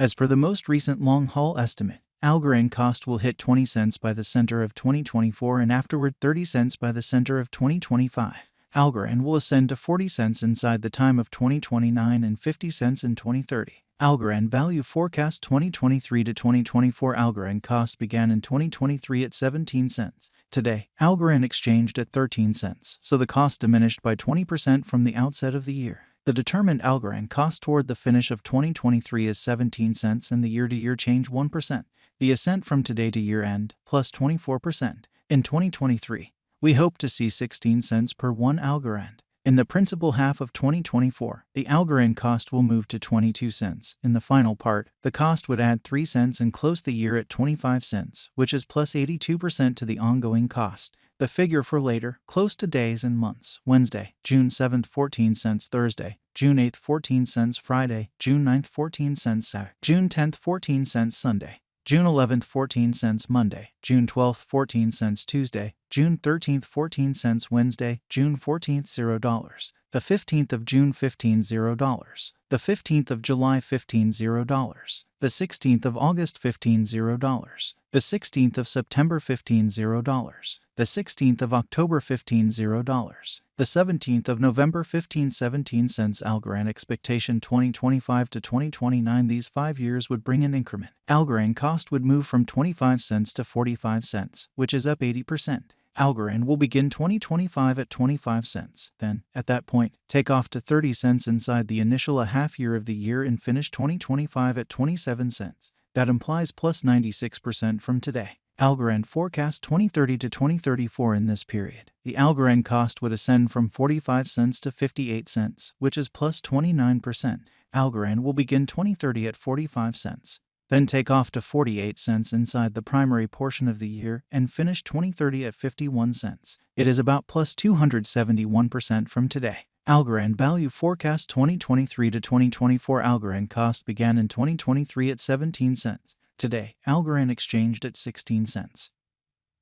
As per the most recent long-haul estimate, Algorand cost will hit 20 cents by the center of 2024 and afterward 30 cents by the center of 2025. Algorand will ascend to 40 cents inside the time of 2029 and 50 cents in 2030. Algorand value forecast 2023 to 2024. Algorand cost began in 2023 at 17 cents. Today, Algorand exchanged at 13 cents, so the cost diminished by 20% from the outset of the year. The determined Algorand cost toward the finish of 2023 is 17 cents and the year-to-year change 1%. The ascent from today to year-end, plus 24%. In 2023, we hope to see 16 cents per 1 Algorand. In the principal half of 2024, the Algorand cost will move to 22 cents. In the final part, the cost would add 3 cents and close the year at 25 cents, which is plus 82% to the ongoing cost. The figure for later, close to days and months: Wednesday, June 7th, 14 cents; Thursday, June 8th, 14 cents; Friday, June 9th, 14 cents; Saturday, June 10th, 14 cents; Sunday, June 11th, 14 cents; Monday, June 12th, 14 cents; Tuesday, June 13th, 14 cents; Wednesday, June 14th, $0. The 15th of June, $15. The 15th of July, $15. The 16th of August, $15. The 16th of September, $15. The 16th of October, $15. The 17th of November, 17 cents. Algorand expectation 2025 to 2029. These 5 years would bring an increment. Algorand cost would move from 25 cents to 45 cents, which is up 80%. Algorand will begin 2025 at 25 cents. Then, at that point, take off to 30 cents inside the initial half year of the year and finish 2025 at 27 cents. That implies plus 96% from today. Algorand forecast 2030 to 2034. In this period, the Algorand cost would ascend from 45 cents to 58 cents, which is plus 29%. Algorand will begin 2030 at 45 cents. Then take off to 48 cents inside the primary portion of the year and finish 2030 at 51 cents. It is about plus 271% from today. Algorand value forecast 2023 to 2024. Algorand cost began in 2023 at 17 cents. Today, Algorand exchanged at 16 cents.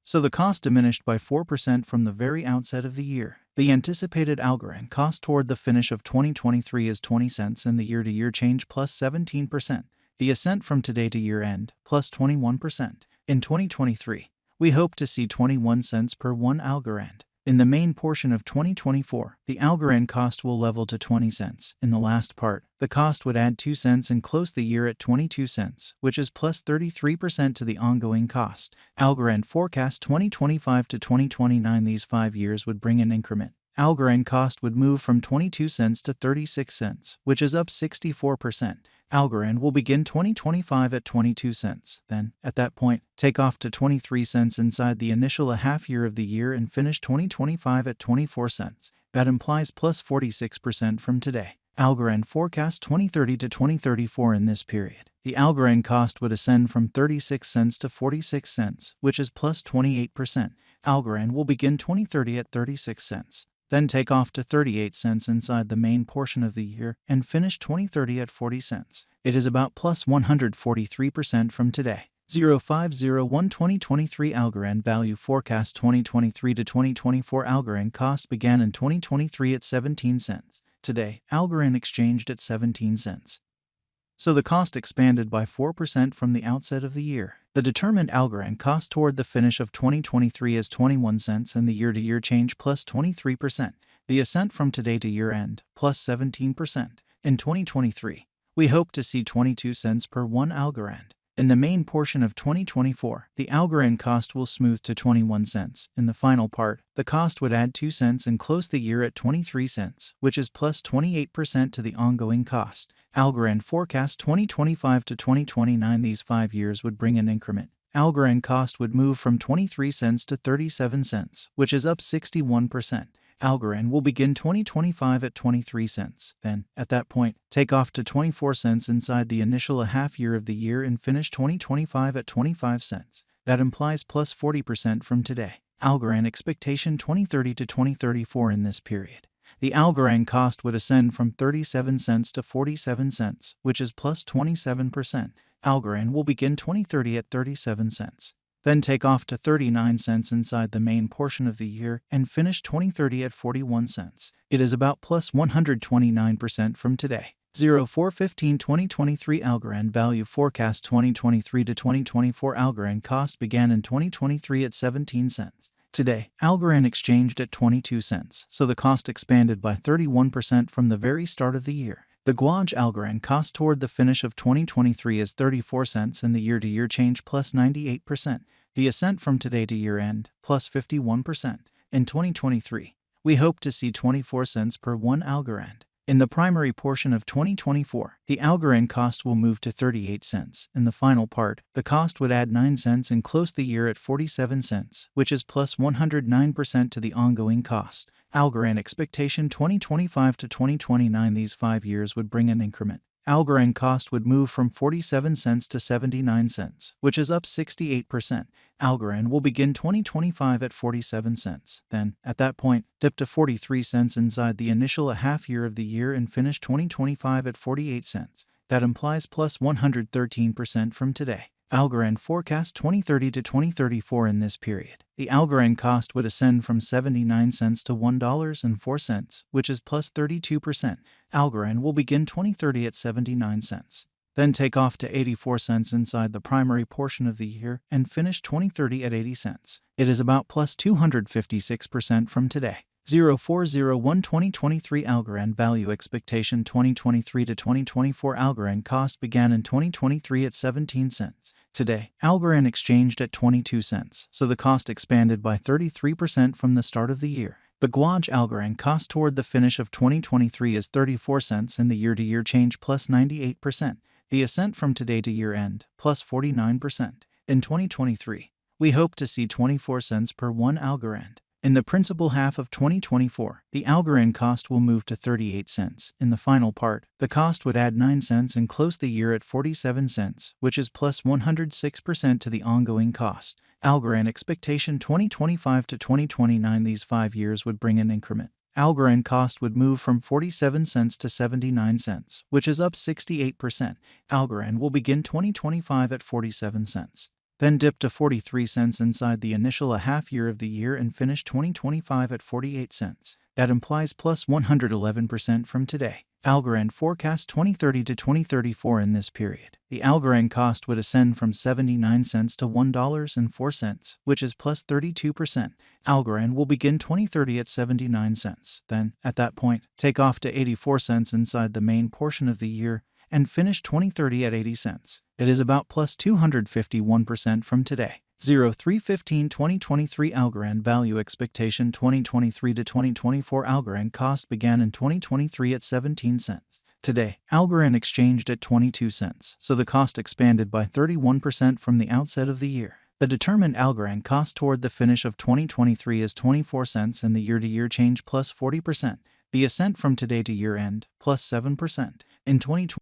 So the cost diminished by 4% from the very outset of the year. The anticipated Algorand cost toward the finish of 2023 is 20 cents and the year-to-year change plus 17%. The ascent from today to year-end, plus 21%. In 2023, we hope to see 21 cents per 1 Algorand. In the main portion of 2024, the Algorand cost will level to 20 cents. In the last part, the cost would add 2 cents and close the year at 22 cents, which is plus 33% to the ongoing cost. Algorand forecast 2025 to 2029. These 5 years would bring an increment. Algorand cost would move from 22 cents to 36 cents, which is up 64%. Algorand will begin 2025 at 22 cents. Then, at that point, take off to 23 cents inside the initial half year of the year and finish 2025 at 24 cents. That implies plus 46% from today. Algorand forecast 2030 to 2034. In this period, the Algorand cost would ascend from 36 cents to 46 cents, which is plus 28%. Algorand will begin 2030 at 36 cents. Then take off to 38 cents inside the main portion of the year and finish 2030 at 40 cents. It is about plus 143% from today. 0501 2023 Algorand value forecast 2023 to 2024. Algorand cost began in 2023 at 17 cents. Today, Algorand exchanged at 17 cents. So the cost expanded by 4% from the outset of the year. The determined Algorand cost toward the finish of 2023 is 21 cents and the year-to-year change plus 23%. The ascent from today to year-end, plus 17%. In 2023, we hope to see 22 cents per 1 Algorand. In the main portion of 2024, the Algorand cost will smooth to 21 cents. In the final part, the cost would add 2 cents and close the year at 23 cents, which is plus 28% to the ongoing cost. Algorand forecast 2025 to 2029. These 5 years would bring an increment. Algorand cost would move from 23 cents to 37 cents, which is up 61%. Algorand will begin 2025 at 23 cents. Then, at that point, take off to 24 cents inside the initial half year of the year and finish 2025 at 25 cents. That implies plus 40% from today. Algorand expectation 2030 to 2034. In this period, the Algorand cost would ascend from 37 cents to 47 cents, which is plus 27%. Algorand will begin 2030 at 37 cents. Then take off to 39 cents inside the main portion of the year and finish 2030 at 41 cents. It is about plus 129% from today. 04/15/2023 Algorand value forecast 2023 to 2024 Algorand cost began in 2023 at 17 cents. Today, Algorand exchanged at 22 cents, so the cost expanded by 31% from the very start of the year. The Guaj Algorand cost toward the finish of 2023 is 34 cents and the year-to-year change plus 98%. The ascent from today to year-end plus 51%. In 2023, we hope to see 24 cents per 1 Algorand. In the primary portion of 2024, the Algorand cost will move to 38 cents. In the final part, the cost would add 9 cents and close the year at 47 cents, which is plus 109% to the ongoing cost. Algorand expectation 2025 to 2029. These 5 years would bring an increment. Algorand cost would move from 47 cents to 79 cents, which is up 68%. Algorand will begin 2025 at 47 cents, then, at that point, dip to 43 cents inside the initial half year of the year and finish 2025 at 48 cents. That implies plus 113% from today. Algorand forecast 2030 to 2034 in this period. The Algorand cost would ascend from 79 cents to $1.04, which is plus 32%. Algorand will begin 2030 at 79 cents. Then take off to 84 cents inside the primary portion of the year and finish 2030 at 80 cents. It is about plus 256% from today. 04/01/2023 Algorand value expectation 2023 to 2024 Algorand cost began in 2023 at 17 cents. Today, Algorand exchanged at 22 cents, so the cost expanded by 33% from the start of the year. The Guaj Algorand cost toward the finish of 2023 is 34 cents and the year-to-year change plus 98%. The ascent from today to year-end plus 49%. In 2023, we hope to see 24 cents per 1 Algorand. In the principal half of 2024, the Algorand cost will move to 38 cents. In the final part, the cost would add 9 cents and close the year at 47 cents, which is plus 106% to the ongoing cost. Algorand expectation 2025 to 2029. These 5 years would bring an increment. Algorand cost would move from 47 cents to 79 cents, which is up 68%. Algorand will begin 2025 at 47 cents. Then dip to 43 cents inside the initial half year of the year and finish 2025 at 48 cents. That implies plus 111% from today. Algorand forecast 2030 to 2034 in this period. The Algorand cost would ascend from 79 cents to $1.04, which is plus 32%. Algorand will begin 2030 at 79 cents. Then, at that point, take off to 84 cents inside the main portion of the year and finish 2030 at 80 cents. It is about plus 251% from today. 03/15/2023 Algorand value expectation 2023 to 2024 Algorand cost began in 2023 at 17 cents. Today, Algorand exchanged at 22 cents, so the cost expanded by 31% from the outset of the year. The determined Algorand cost toward the finish of 2023 is 24 cents and the year-to-year change plus 40%. The ascent from today to year-end plus 7%. In 2020,